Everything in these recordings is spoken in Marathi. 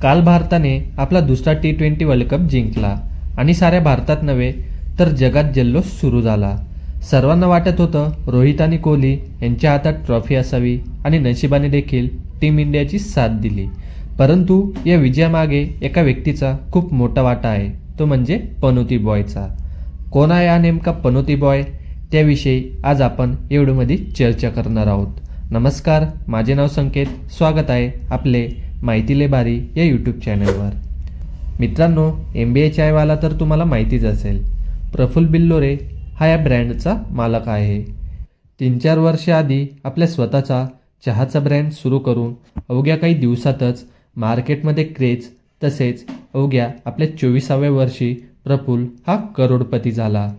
काल भारताने आपला दुसरा T20 वर्ल्ड कप जिंकला आणि साऱ्या भारतात नव्हे तर जगात जल्लोष सुरू झाला। सर्वांना वाटत होतं रोहित आणि कोहली यांच्या हातात ट्रॉफी असावी आणि नशिबाने देखील टीम इंडियाची साथ दिली। परंतु या विजयामागे एका व्यक्तीचा खूप मोठा वाटा आहे, तो म्हणजे पनोती बॉयचा। कोण आहे हा नेमका पनोती बॉय, त्याविषयी आज आपण या व्हिडिओमध्ये चर्चा करणार आहोत। नमस्कार, माझे नाव संकेत, स्वागत आहे आपले माहिती लय भारी या यूट्यूब चॅनलवर। मित्रांनो, MBA चायवाला तर तुम्हाला माहितीच असेल। प्रफुल्ल बिल्लोरे हा या ब्रँडचा मालक आहे। 3-4 वर्ष आधी आपल्या स्वतःचा चहाचा ब्रँड सुरू करून अवघ्या काही दिवसातच मार्केटमध्ये क्रेज, तसेच अवघ्या आपल्या 24व्या वर्षी प्रफुल्ल हा करोडपती झाला।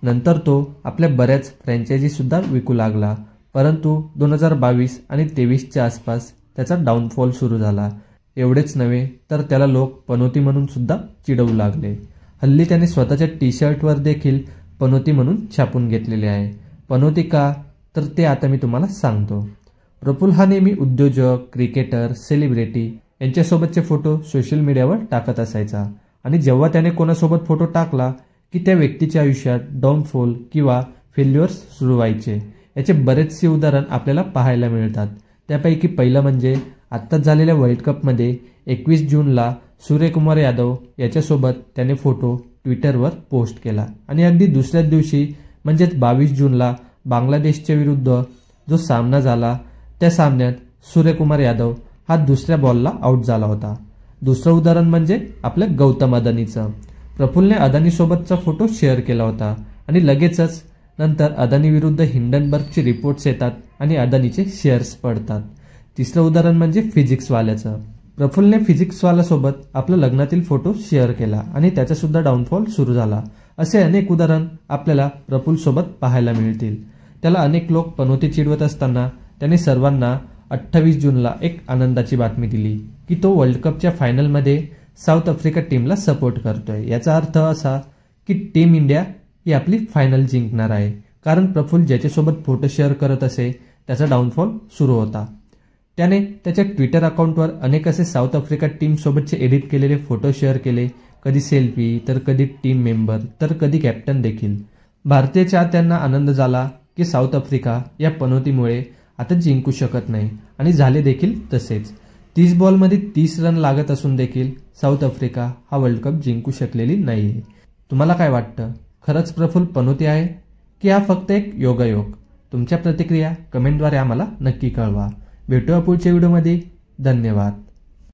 नंतर तो आपल्या बऱ्याच फ्रँचायझी सुद्धा विकू लागला, परंतु 2022 आणि 23च्या आसपास त्याचा डाऊनफॉल सुरू झाला। एवढेच नव्हे तर त्याला लोक पनोती म्हणून सुद्धा चिडवू लागले। हल्ली त्याने स्वतःच्या टी-शर्टवर देखील पनोती म्हणून छापून घेतलेले आहे। पनोती का, तर ते आता मी तुम्हाला सांगतो। प्रफुल्ल हा नेहमी उद्योजक, क्रिकेटर, सेलिब्रिटी यांच्यासोबतचे फोटो सोशल मीडियावर टाकत असायचा आणि जेव्हा त्याने कोणासोबत फोटो टाकला की त्या व्यक्तीच्या आयुष्यात डाऊनफॉल किंवा फेल्युअर्स सुरू व्हायचे। याचे बरेचसे उदाहरण आपल्याला पाहायला मिळतात। त्यापैकी पहिलं म्हणजे आत्ताच झालेल्या वर्ल्ड कपमध्ये 21 जूनला सूर्यकुमार यादव याच्यासोबत त्याने फोटो ट्विटरवर पोस्ट केला आणि अगदी दुसऱ्याच दिवशी म्हणजेच 22 जूनला बांगलादेशच्या विरुद्ध जो सामना झाला त्या सामन्यात सूर्यकुमार यादव हा दुसऱ्या बॉलला आउट झाला होता। दुसरं उदाहरण म्हणजे आपल्या गौतम अदानीचं। प्रफुल्लने अदानीसोबतचा फोटो शेअर केला होता आणि लगेचच नंतर अदानी विरुद्ध हिंडनबर्गचे रिपोर्ट्स येतात आणि अदानीचे शेअर्स पडतात। तिसरं उदाहरण म्हणजे फिजिक्सवाल्याचं। प्रफुल्लने फिजिक्सवाल्यासोबत आपलं लग्नातील फोटो शेअर केला आणि त्याचा सुद्धा डाऊनफॉल सुरू झाला। असे अनेक उदाहरण आपल्याला प्रफुल्लसोबत पाहायला मिळतील। त्याला अनेक लोक पनोती चिडवत असताना त्याने सर्वांना 28 जूनला एक आनंदाची बातमी दिली की तो वर्ल्ड कपच्या फायनलमध्ये साऊथ आफ्रिका टीमला सपोर्ट करतोय। याचा अर्थ असा की टीम इंडिया ही आपली फायनल जिंकणार आहे, कारण प्रफुल्ल ज्याच्यासोबत फोटो शेअर करत असे त्याचा डाऊनफॉल सुरू होता। त्याने त्याच्या ट्विटर अकाउंटवर अनेक असे साऊथ आफ्रिका टीम सोबतचे एडिट केलेले फोटो शेअर केले, कधी सेल्फी, तर कधी टीम मेंबर, तर कधी कॅप्टन देखील। भारतीय चाहत्यांना आनंद झाला की साऊथ आफ्रिका या पनोतीमुळे आता जिंकू शकत नाही आणि झाले देखील तसेच। 30 बॉलमध्ये 30 रन लागत असून देखील साऊथ आफ्रिका हा वर्ल्ड कप जिंकू शकलेली नाहीये। तुम्हाला काय वाटतं, खरंच प्रफुल्ल पनोती आहे की हा फक्त एक योगायोग? तुमच्या प्रतिक्रिया कमेंटद्वारे आम्हाला नक्की कळवा। भेटूया पुढच्या व्हिडिओमध्ये। धन्यवाद।